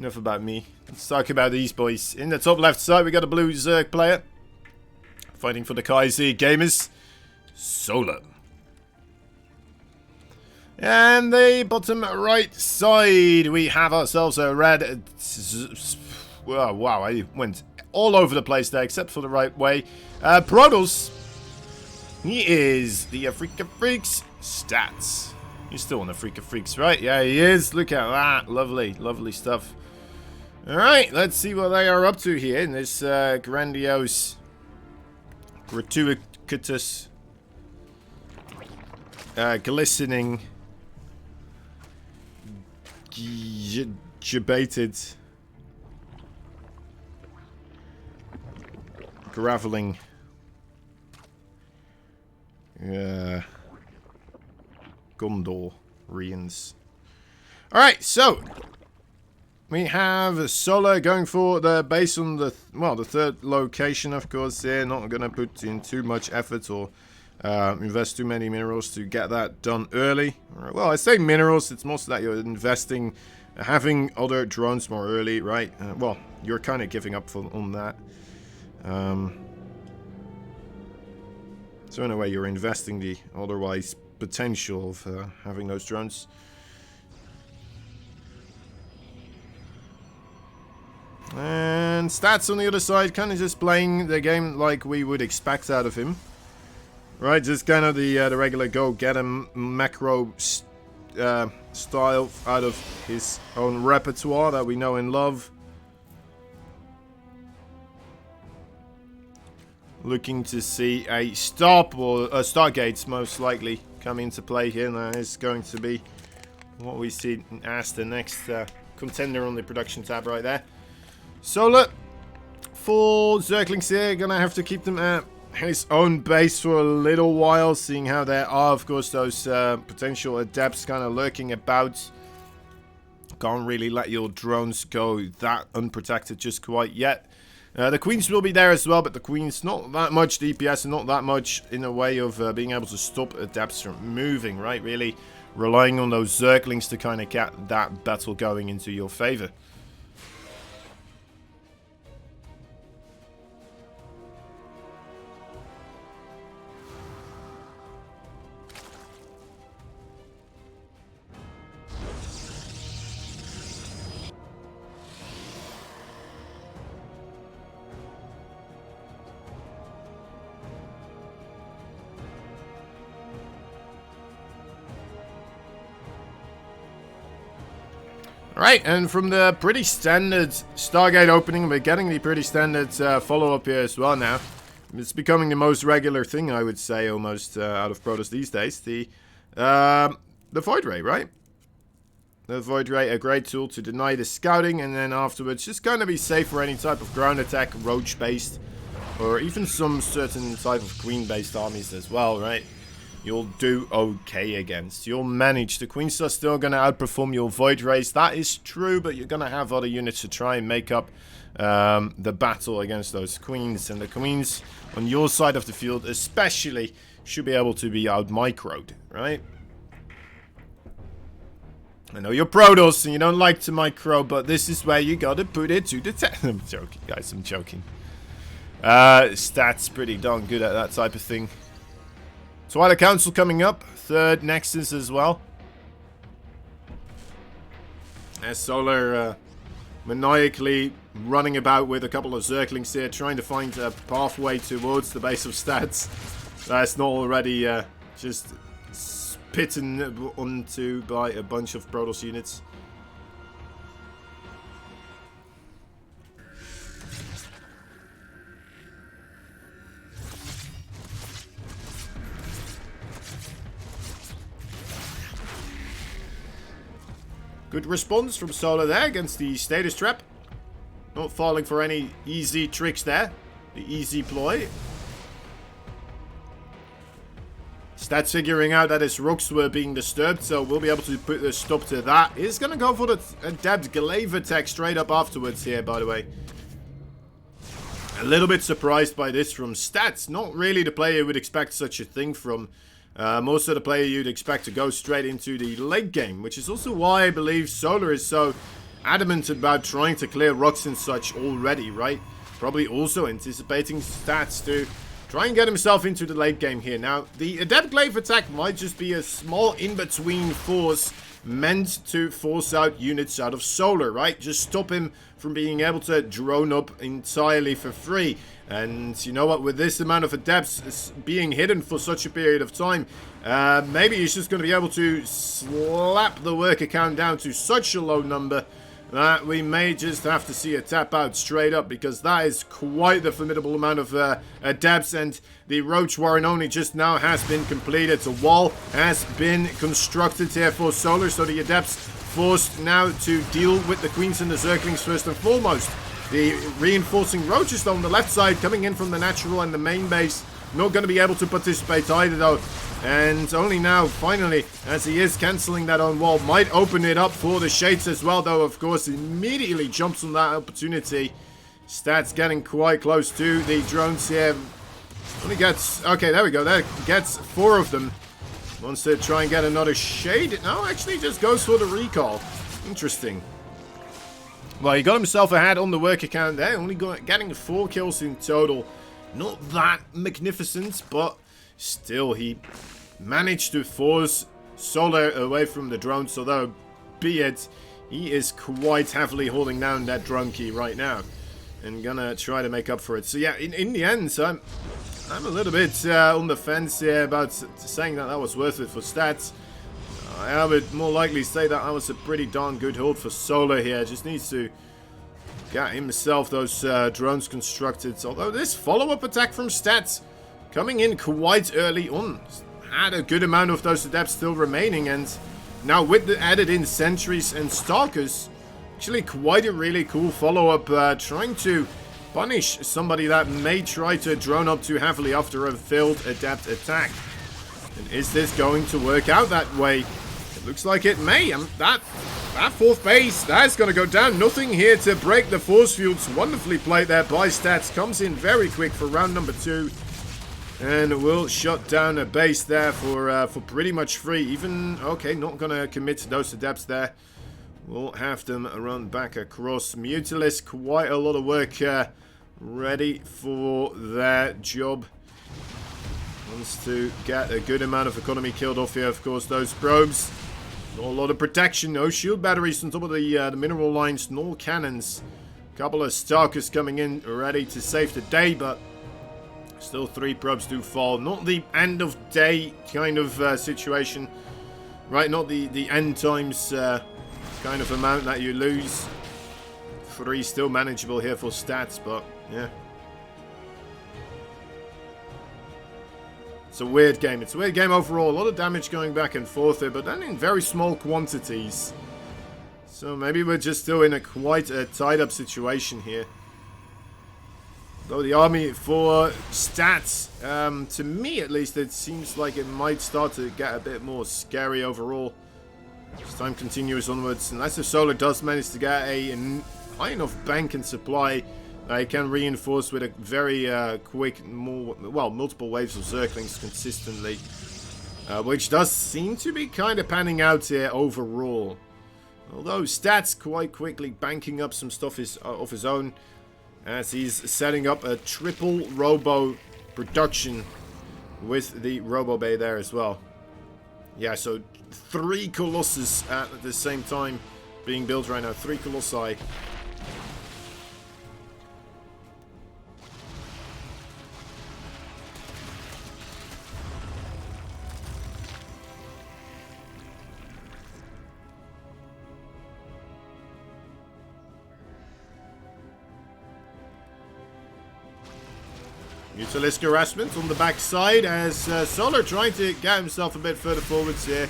enough about me. Let's talk about these boys. In the top left side, we got a blue Zerg player. Fighting for the KZ Gamers. Solar. And the bottom right side, we have ourselves a red... Oh, wow, I went all over the place there, except for the right way. Protos. He is the Africa Freaks stats. He's still on Africa Freaks, right? Yeah, he is. Look at that. Lovely, lovely stuff. Alright, let's see what they are up to here in this grandiose, gratuitous, glistening, debated, graveling, Gondorians. Alright, so we have Solar going for the base on the, the third location, of course. They're not going to put in too much effort or invest too many minerals to get that done early. Well, I say minerals, it's mostly that you're investing, having other drones more early, right? Well, you're kind of giving up on that. So in a way, you're investing the otherwise potential of having those drones. And Stats on the other side, kind of just playing the game like we would expect out of him. Right, just kind of the regular go-get-em macro style out of his own repertoire that we know and love. Looking to see a stop, or Stargates most likely come into play here, and that is going to be what we see as the next contender on the production tab right there. Solar, 4 Zerglings here, gonna have to keep them at his own base for a little while, seeing how there are, of course, those potential adepts kind of lurking about. Can't really let your drones go that unprotected just quite yet. The Queens will be there as well, but the Queens not that much DPS and not that much in a way of being able to stop adepts from moving, right? Really relying on those Zerglings to kind of get that battle going into your favor. Right, and from the pretty standard Stargate opening, we're getting the pretty standard follow-up here as well now. It's becoming the most regular thing, I would say, almost out of Protoss these days. The Void Ray, right? The Void Ray, a great tool to deny the scouting, and then afterwards just going to be safe for any type of ground attack, roach-based, or even some certain type of queen-based armies as well, right? You'll do okay against. You'll manage. The Queens are still going to outperform your Void Rays. That is true, but you're going to have other units to try and make up the battle against those Queens. And the Queens on your side of the field especially should be able to be out-microed, right? I know you're Protoss and you don't like to micro, but this is where you got to put it to the test. I'm joking, guys. I'm joking. Stats pretty darn good at that type of thing. Twilight Council coming up. 3rd Nexus as well. As Solar maniacally running about with a couple of Zerglings here, trying to find a pathway towards the base of Stats. That's not already just spitten onto by a bunch of Protoss units. Good response from Solar there against the status trap. Not falling for any easy tricks there. The easy ploy. Stats figuring out that his rooks were being disturbed, so we'll be able to put a stop to that. He's going to go for the adept glaive attack straight up afterwards here, by the way. A little bit surprised by this from Stats. Not really the player you would expect such a thing from. Most of the player you'd expect to go straight into the late game, which is also why I believe Solar is so adamant about trying to clear rocks and such already, right? Probably also anticipating stats to try and get himself into the late game here. Now, the Adept Glaive attack might just be a small in-between force meant to force out units out of Solar, right? Just stop him from being able to drone up entirely for free. And you know what, with this amount of adepts being hidden for such a period of time, maybe he's just going to be able to slap the worker count down to such a low number that we may just have to see a tap out straight up, because that is quite the formidable amount of adepts. And the Roach Warren only just now has been completed. A wall has been constructed here for Solar, so the adepts forced now to deal with the Queens and the Zerglings first and foremost. The reinforcing Roaches on the left side coming in from the natural and the main base, not going to be able to participate either though. And only now, finally, as he is cancelling that on wall, might open it up for the Shades as well, though, of course, immediately jumps on that opportunity. Stats getting quite close to the drones here. Only gets, okay, there we go, that gets 4 of them. Wants to try and get another Shade. No, actually just goes for the recall. Interesting. Well, he got himself ahead on the worker count there, only getting 4 kills in total. Not that magnificent, but still, he managed to force Solar away from the drones, although, be it, he is quite heavily holding down that drone key right now. And gonna try to make up for it. So yeah, in the end, I'm a little bit on the fence here about saying that was worth it for stats. I would more likely say that was a pretty darn good hold for Solar here. Just needs to get himself those drones constructed. Although this follow-up attack from stats coming in quite early on. Had a good amount of those adepts still remaining, and now with the added in sentries and stalkers, actually quite a really cool follow-up, trying to punish somebody that may try to drone up too heavily after a failed adept attack. And is this going to work out that way? It looks like it may. That 4th base, that's going to go down. Nothing here to break the force fields. Wonderfully played there by stats. Comes in very quick for round number 2. And will shut down a base there for pretty much free. Even, okay, not going to commit to those adepts there. We'll have them run back across. Mutalisk, quite a lot of work ready for their job. Wants to get a good amount of economy killed off here. Of course, those probes. Not a lot of protection. No shield batteries on top of the mineral lines. Nor cannons. A couple of Stalkers coming in ready to save the day, but still 3 probes do fall. Not the end of day kind of situation. Right, not the end times kind of amount that you lose. 3 still manageable here for stats, but yeah. It's a weird game. It's a weird game overall. A lot of damage going back and forth here, but then in very small quantities. So maybe we're just still in quite a tied-up situation here. Though the army for stats, to me at least, it seems like it might start to get a bit more scary overall. As time continues onwards, unless the Solar does manage to get a high enough bank and supply, it can reinforce with a very quick, multiple waves of Zerglings consistently. Which does seem to be kind of panning out here overall. Although stats quite quickly banking up some stuff of his own, as he's setting up a triple Robo production with the Robo Bay there as well. Yeah, so 3 Colossus at the same time being built right now. 3 Colossi. Mutalisk harassment on the back side as Solar trying to get himself a bit further forwards here.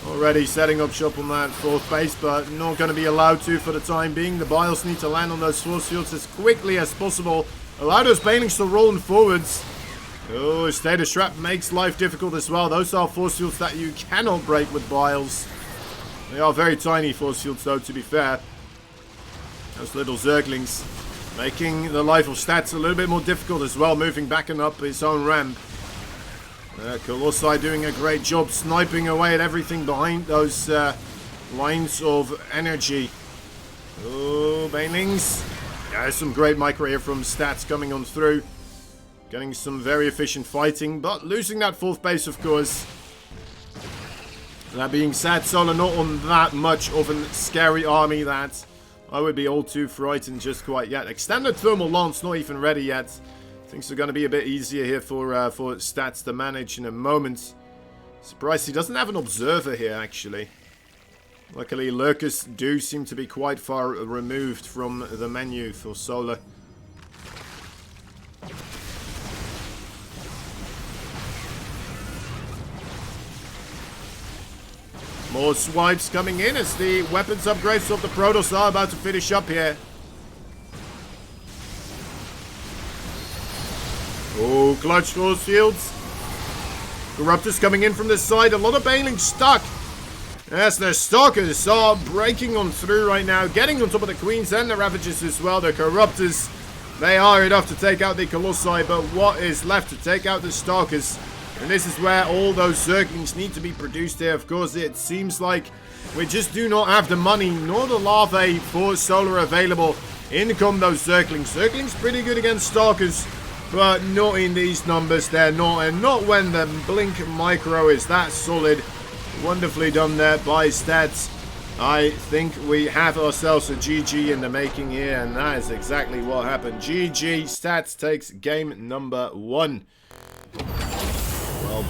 Already setting up shop on that 4th base, but not going to be allowed to for the time being. The Biles need to land on those force fields as quickly as possible. Allow those Banelings to roll forwards. Oh, Status Trap makes life difficult as well. Those are force fields that you cannot break with Biles. They are very tiny force fields though, to be fair. Those little Zerglings making the life of stats a little bit more difficult as well, moving back and up his own ramp. Colossi doing a great job sniping away at everything behind those lines of energy. Oh, banelings. Yeah, there's some great micro here from Stats coming on through. Getting some very efficient fighting, but losing that 4th base, of course. That being said, Solar not on that much of a scary army that I would be all too frightened just quite yet. Extended Thermal Lance not even ready yet. Things are going to be a bit easier here for Stats to manage in a moment. Surprised he doesn't have an Observer here, actually. Luckily, Lurkers do seem to be quite far removed from the menu for Solar. More swipes coming in as the weapons upgrades of the Protoss are about to finish up here. Oh, clutch force fields. Corruptors coming in from this side. A lot of Banelings stuck. Yes, their Stalkers are breaking on through right now. Getting on top of the Queens and the Ravagers as well. The Corruptors, they are enough to take out the Colossi. But what is left to take out the Stalkers? And this is where all those Zerglings need to be produced here. Of course, it seems like we just do not have the money nor the larvae for Solar available. In come those Zerglings. Zerglings pretty good against Stalkers, but not in these numbers. They're not, and not when the Blink Micro is that solid. Wonderfully done there by Stats. I think we have ourselves a GG in the making here, and that is exactly what happened. GG. Stats takes game number 1.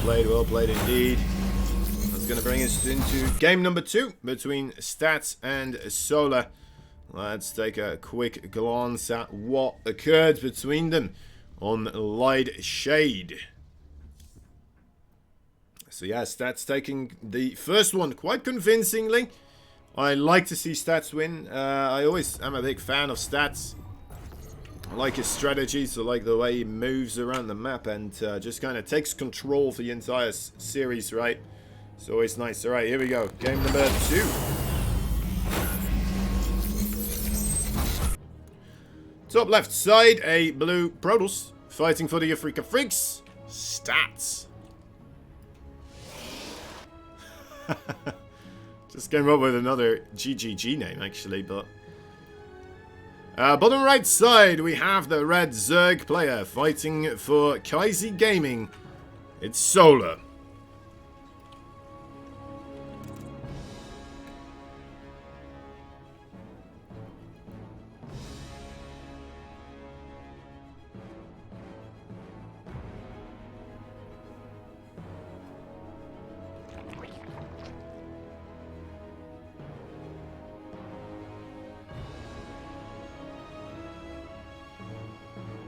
Well played indeed. That's going to bring us into game number 2 between Stats and Solar. Let's take a quick glance at what occurred between them on Light Shade. So yeah, Stats taking the first one quite convincingly. I like to see Stats win. I always am a big fan of Stats. I like his strategies, I like the way he moves around the map and just kind of takes control of the entire series, right? It's always nice. Alright, here we go. Game number 2. Top left side, a blue Protoss fighting for the Afrika Freaks. Stats. Just came up with another GGG name, actually, but... bottom right side, we have the red Zerg player fighting for Kaisi Gaming. It's Solar.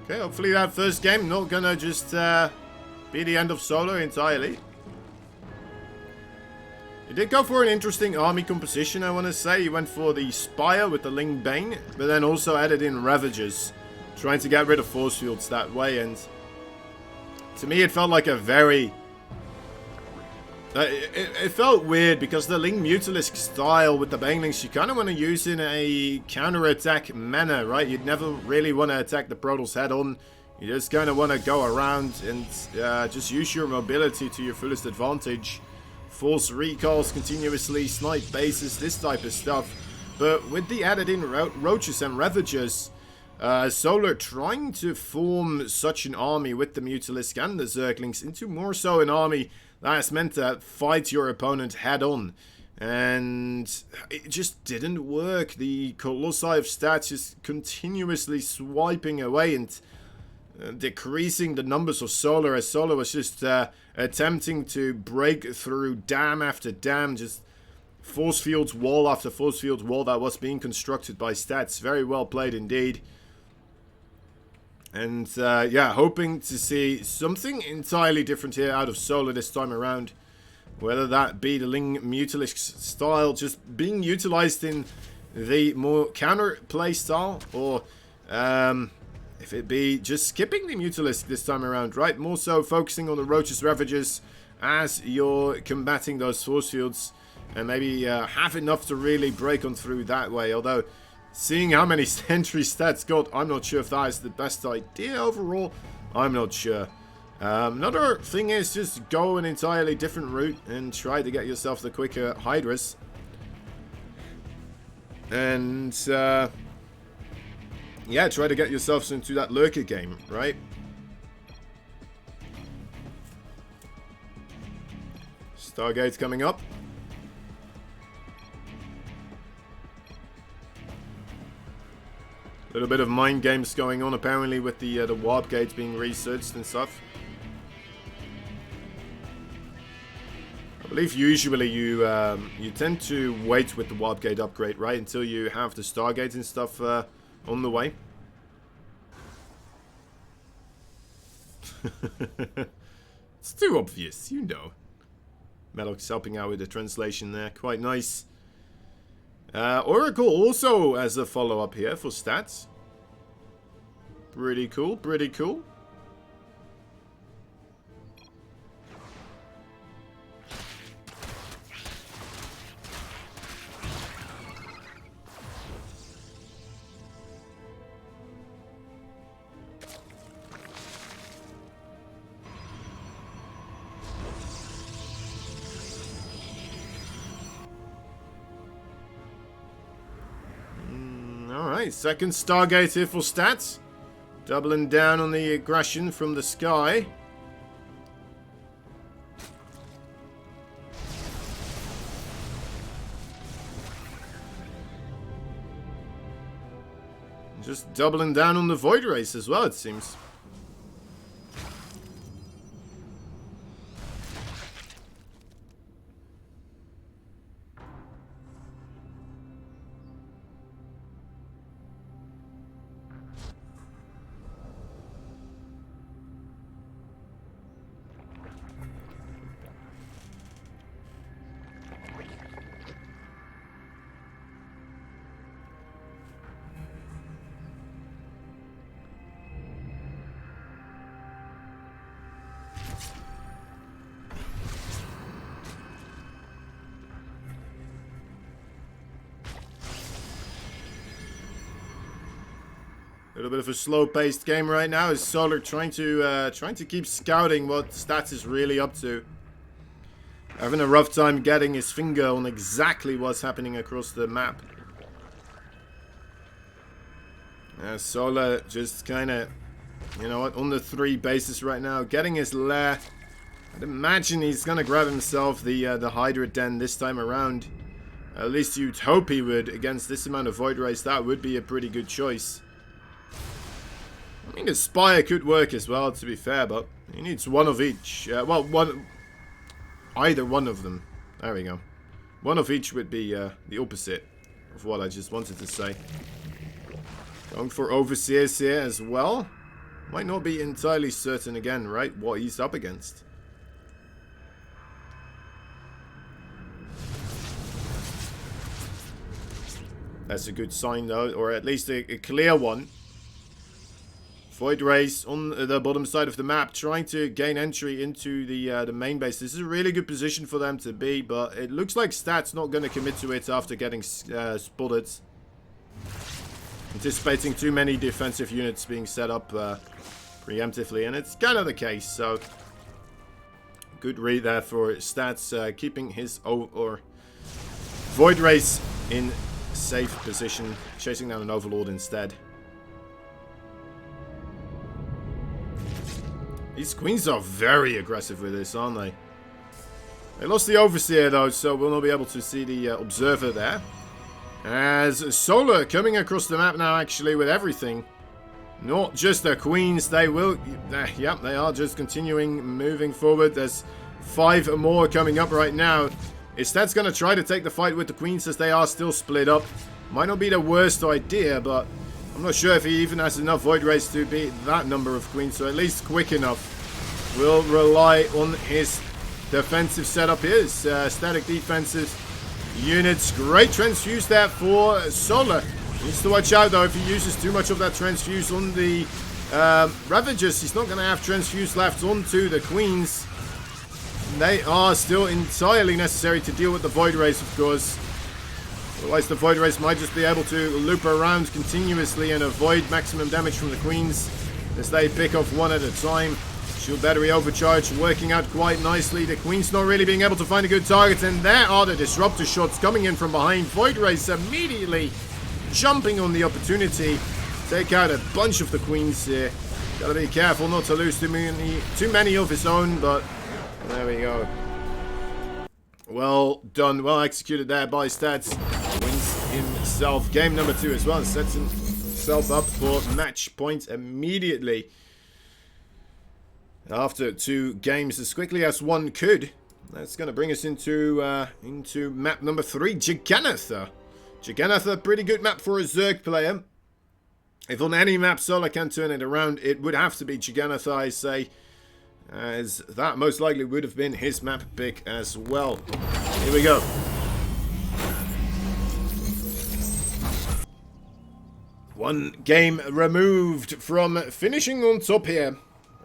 Okay, hopefully that first game not gonna just be the end of Solar entirely. He did go for an interesting army composition, I want to say. He went for the Spire with the Ling Bane, but then also added in Ravagers, trying to get rid of force fields that way. And to me, it felt like a very... It felt weird because the Ling Mutalisk style with the Banelings, you kind of want to use in a counter-attack manner, right? You'd never really want to attack the Protoss head-on. You just kind of want to go around and just use your mobility to your fullest advantage. Force recalls continuously, snipe bases, this type of stuff. But with the added in Roaches and Ravagers, Solar trying to form such an army with the Mutalisk and the Zerglings into more so an army that is meant to fight your opponent head-on. And it just didn't work. The Colossi of Stats just continuously swiping away and decreasing the numbers of Solar, as Solar was just attempting to break through dam after dam, just force fields wall after force field wall that was being constructed by Stats. Very well played indeed. And yeah, hoping to see something entirely different here out of Solar this time around. Whether that be the Ling Mutalisk style just being utilized in the more counter play style, or if it be just skipping the Mutalisk this time around, right? More so focusing on the Roaches Ravagers as you're combating those force fields, and maybe have enough to really break on through that way. Although, seeing how many sentry Stats got, I'm not sure if that is the best idea overall. I'm not sure. Another thing is just go an entirely different route and try to get yourself the quicker Hydras. And, yeah, try to get yourselves into that lurker game, right? Stargate's coming up. A little bit of mind games going on apparently with the warp gates being researched and stuff. I believe usually you tend to wait with the warp gate upgrade, right, until you have the Stargate and stuff on the way. It's too obvious, you know. Melok's helping out with the translation there, quite nice. Oracle also as a follow-up here for stats. Pretty cool, pretty cool. Alright, second Stargate here for stats. Doubling down on the aggression from the sky. Just doubling down on the Void Race as well, it seems. A little bit of a slow-paced game right now. Is Solar trying to keep scouting what Stats is really up to. Having a rough time getting his finger on exactly what's happening across the map. Solar just kind of, you know what, on the 3 bases right now, getting his lair. I'd imagine he's gonna grab himself the Hydra Den this time around. At least you'd hope he would. Against this amount of Void Race, that would be a pretty good choice. I mean, the Spire could work as well, to be fair, but he needs one of each. Well, either one of them. There we go. One of each would be the opposite of what I just wanted to say. Going for Overseers here as well. Might not be entirely certain again, right, what he's up against. That's a good sign, though, or at least a clear one. Void Race on the bottom side of the map, trying to gain entry into the main base. This is a really good position for them to be, but it looks like Stat's not going to commit to it after getting spotted. Anticipating too many defensive units being set up preemptively, and it's kind of the case, so good read there for Stats, keeping his Void Race in safe position, chasing down an Overlord instead. These Queens are very aggressive with this, aren't they? They lost the Overseer, though, so we'll not be able to see the Observer there. As Solar coming across the map now, actually, with everything. Not just the Queens, they will... yep, they are just continuing moving forward. There's 5 more coming up right now. Is Stats going to try to take the fight with the Queens as they are still split up? Might not be the worst idea, but... I'm not sure if he even has enough Void Race to beat that number of Queens, so at least quick enough. Will rely on his defensive setup here. Static defensive units. Great transfuse there for Solar. Needs to watch out, though, if he uses too much of that transfuse on the Ravagers. He's not going to have transfuse left onto the Queens. They are still entirely necessary to deal with the Void Race, of course. Otherwise, the Void Race might just be able to loop around continuously and avoid maximum damage from the Queens as they pick off one at a time. Shield battery overcharge working out quite nicely. The Queen's not really being able to find a good target. And there are the disruptor shots coming in from behind. Void Race immediately jumping on the opportunity. Take out a bunch of the Queens here. Gotta be careful not to lose too many of his own, but there we go. Well done, well executed there by Stats. Wins himself game number 2 as well. Sets himself up for match point immediately. After 2 games as quickly as one could. That's going to bring us into map number 3, Jeganath. Jeganath, a pretty good map for a Zerg player. If on any map Solar can turn it around, it would have to be Jeganath, I say. As that most likely would have been his map pick as well. Here we go. One game removed from finishing on top here.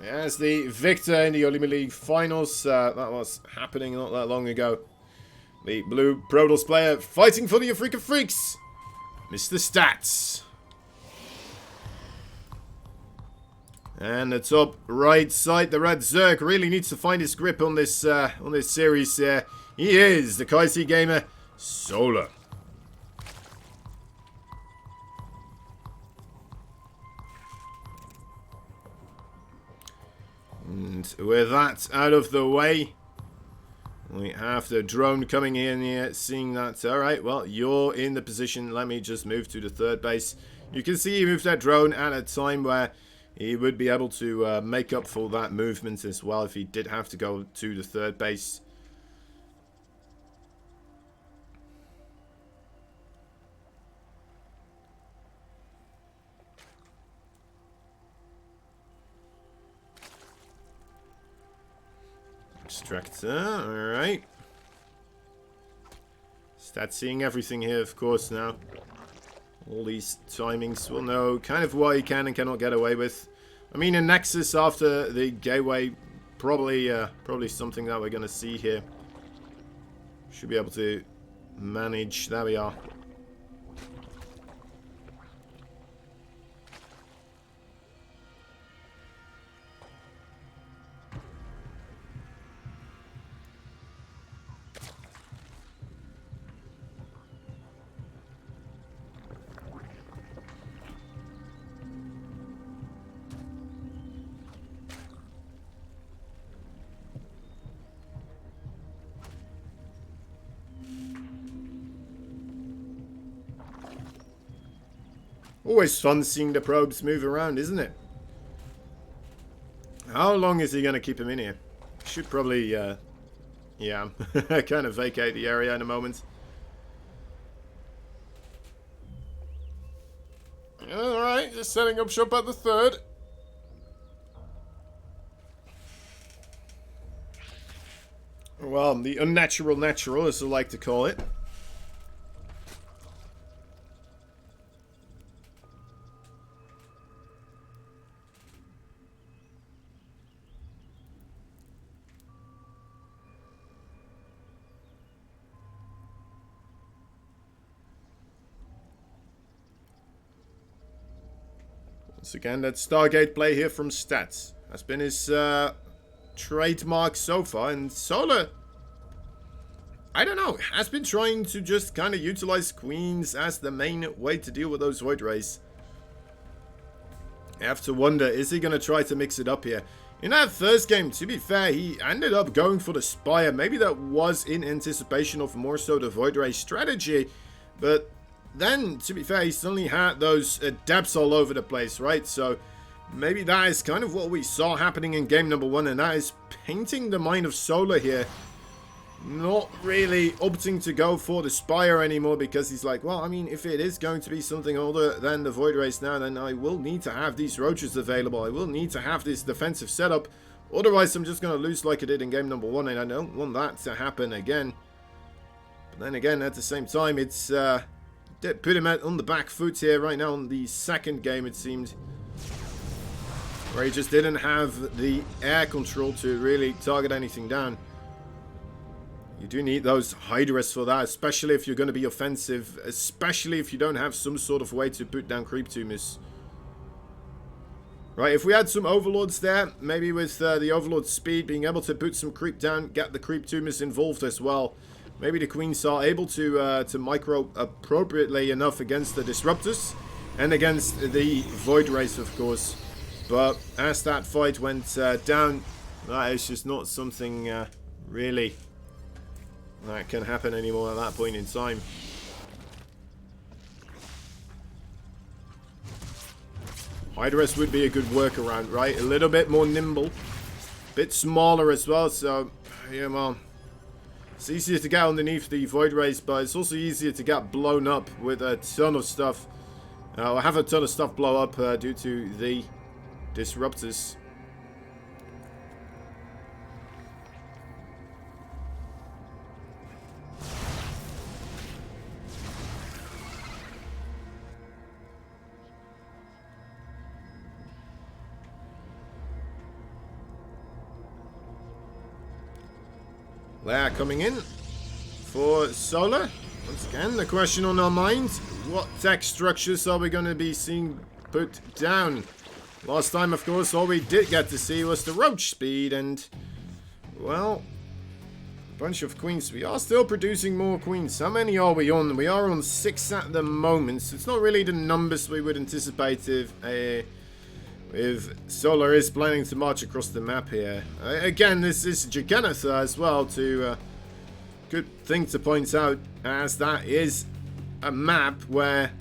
As the victor in the OlimoLeague finals. That was happening not that long ago. The blue Protoss player fighting for the Afrika Freaks. Mr. Stats. And the top right side, the red Zerg really needs to find his grip on this series here. He is the Kaisi gamer, Solar. And with that out of the way, we have the drone coming in here, seeing that, alright, well, you're in the position, let me just move to the third base. You can see he moved that drone at a time where he would be able to make up for that movement as well if he did have to go to the third base. Extractor, alright. Start seeing everything here, of course, now. All these timings will know kind of what he can and cannot get away with. I mean, a Nexus after the gateway, probably something that we're going to see here. Should be able to manage. There we are. Always fun seeing the probes move around, isn't it? How long is he going to keep him in here? Should probably, yeah, kind of vacate the area in a moment. Alright, just setting up shop at the third. Well, the unnatural natural, as I like to call it. Once again, that Stargate play here from Stats has been his trademark so far, and Solar, I don't know, has been trying to just kind of utilize Queens as the main way to deal with those Void Rays. I have to wonder, is he going to try to mix it up here? In that first game, to be fair, he ended up going for the Spire. Maybe that was in anticipation of more so the Void Ray strategy, but then, to be fair, he suddenly had those depths all over the place, right? So maybe that is kind of what we saw happening in game number 1, and that is painting the mind of Solar here. Not really opting to go for the Spire anymore, because he's like, well, I mean, if it is going to be something older than the Void Race now, then I will need to have these Roaches available. I will need to have this defensive setup. Otherwise, I'm just going to lose like I did in game number 1, and I don't want that to happen again. But then again, at the same time, it's did put him out on the back foot here right now on the second game, it seemed, where he just didn't have the air control to really target anything down. You do need those Hydras for that, especially if you're going to be offensive, especially if you don't have some sort of way to put down creep tumors. Right, if we had some overlords there, maybe with the overlord speed, being able to put some creep down, get the creep tumors involved as well. Maybe the queens are able to micro appropriately enough against the disruptors and against the void race, of course. But as that fight went down, that is just not something really that can happen anymore at that point in time. Hydras would be a good workaround, right? A little bit more nimble, a bit smaller as well. So, yeah, well, it's easier to get underneath the void race, but it's also easier to get blown up with a ton of stuff. Or have a ton of stuff blow up due to the disruptors. They're coming in for solar. Once again, the question on our mind, what tech structures are we going to be seeing put down? Last time, of course, all we did get to see was the roach speed and, well, a bunch of queens. We are still producing more queens. How many are we on? We are on 6 at the moment, so it's not really the numbers we would anticipate if Solar is planning to march across the map here. Again, this is Giganotha as well, good thing to point out, as that is a map where,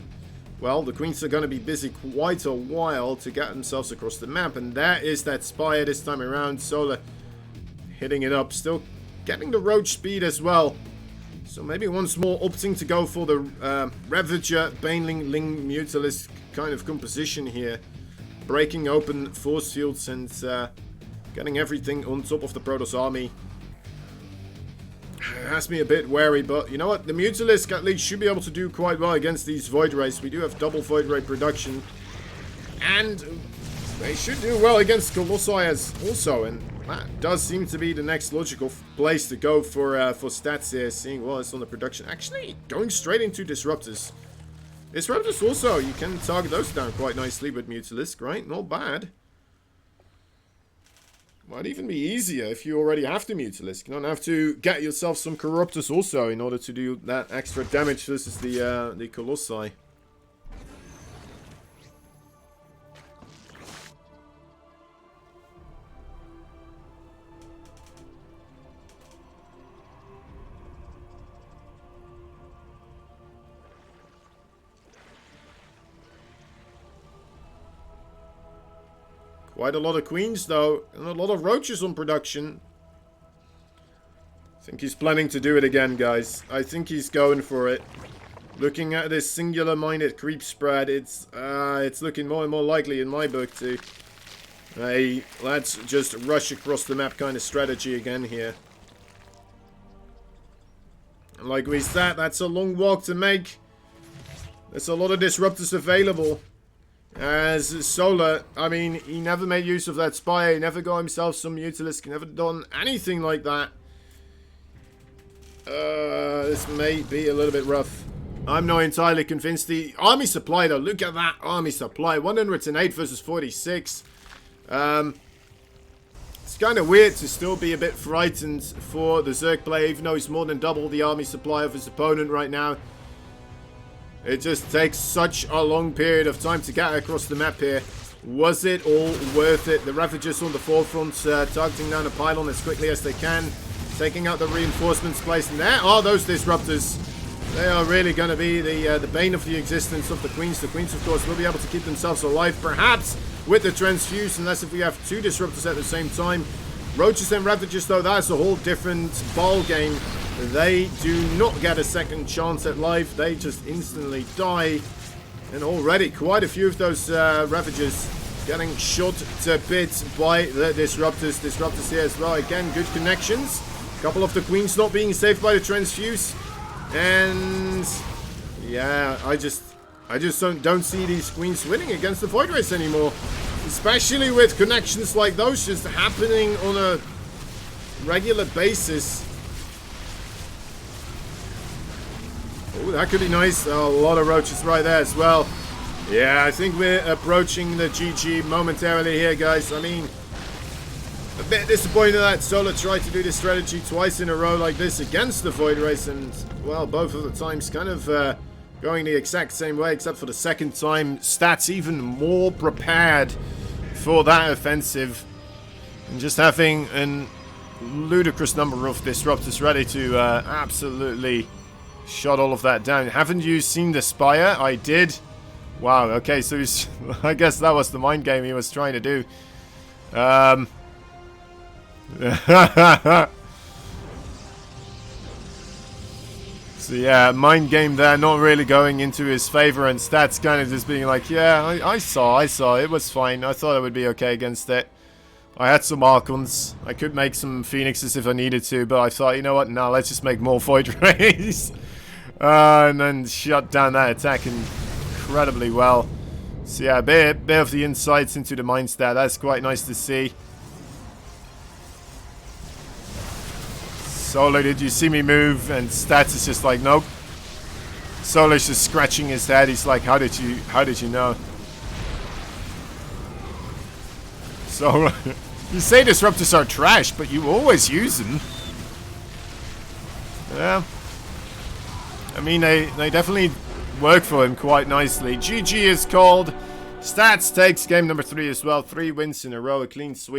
well, the queens are going to be busy quite a while to get themselves across the map, and there is that Spire this time around. Solar hitting it up, still getting the roach speed as well. So maybe once more opting to go for the Ravager, Baneling, Ling, Mutalisk kind of composition here. Breaking open force fields and getting everything on top of the Protoss army. Has me a bit wary, but you know what? The Mutalisk at least should be able to do quite well against these Void Rays. We do have double Void Ray production. And they should do well against Colossi as also. And that does seem to be the next logical place to go for stats here. Seeing well, it's on the production. Actually, going straight into Disruptors. Disruptors also, you can target those down quite nicely with Mutalisk, right? Not bad. Might even be easier if you already have the Mutalisk. You don't have to get yourself some Corruptors also in order to do that extra damage versus the Colossi. Quite a lot of queens, though, and a lot of roaches on production. I think he's planning to do it again, guys. I think he's going for it. Looking at this singular-minded creep spread, it's looking more and more likely in my book to a let's just rush across the map kind of strategy again here. And like we said, that's a long walk to make. There's a lot of disruptors available. As Solar, I mean, he never made use of that Spire, he never got himself some Mutalisk, he never done anything like that. This may be a little bit rough. I'm not entirely convinced. The army supply, though, look at that army supply. 108 versus 46. It's kind of weird to still be a bit frightened for the Zerg player, even though he's more than double the army supply of his opponent right now. It just takes such a long period of time to get across the map here. Was it all worth it? The Ravagers on the forefront, targeting down a pylon as quickly as they can. Taking out the reinforcements placed in there. Oh, those Disruptors. They are really going to be the bane of the existence of the Queens. The Queens, of course, will be able to keep themselves alive, perhaps with the Transfuse, unless if we have 2 Disruptors at the same time. Roaches and Ravagers, though, that's a whole different ball game. They do not get a second chance at life. They just instantly die. And already quite a few of those Ravagers getting shot to bits by the Disruptors. Disruptors here as well. Again, good connections. A couple of the Queens not being saved by the Transfuse. And yeah, I just don't see these Queens winning against the Void Race anymore. Especially with connections like those just happening on a regular basis. Oh, that could be nice. Oh, a lot of roaches right there as well. Yeah, I think we're approaching the GG momentarily here, guys. I mean, a bit disappointed that Solar tried to do this strategy twice in a row like this against the Void Race, and, well, both of the times kind of going the exact same way, except for the second time. Stats even more prepared for that offensive, and just having a ludicrous number of disruptors ready to absolutely shut all of that down. Haven't you seen the Spire? I did. Wow, okay, so I guess that was the mind game he was trying to do. So yeah, mind game there, not really going into his favor, and Stats kind of just being like, yeah, I saw, it was fine. I thought I would be okay against it. I had some Archons. I could make some Phoenixes if I needed to, but I thought, you know what, no, let's just make more Void Rays. And then shut down that attack incredibly well. So yeah, a bit of the insights into the mind stat. That's quite nice to see. Solar, did you see me move? And Stats is just like, nope. Solar's just scratching his head. He's like, how did you know? So you say disruptors are trash, but you always use them. Yeah. I mean, they definitely work for him quite nicely. GG is called. Stats takes game number 3 as well. 3 wins in a row, a clean sweep.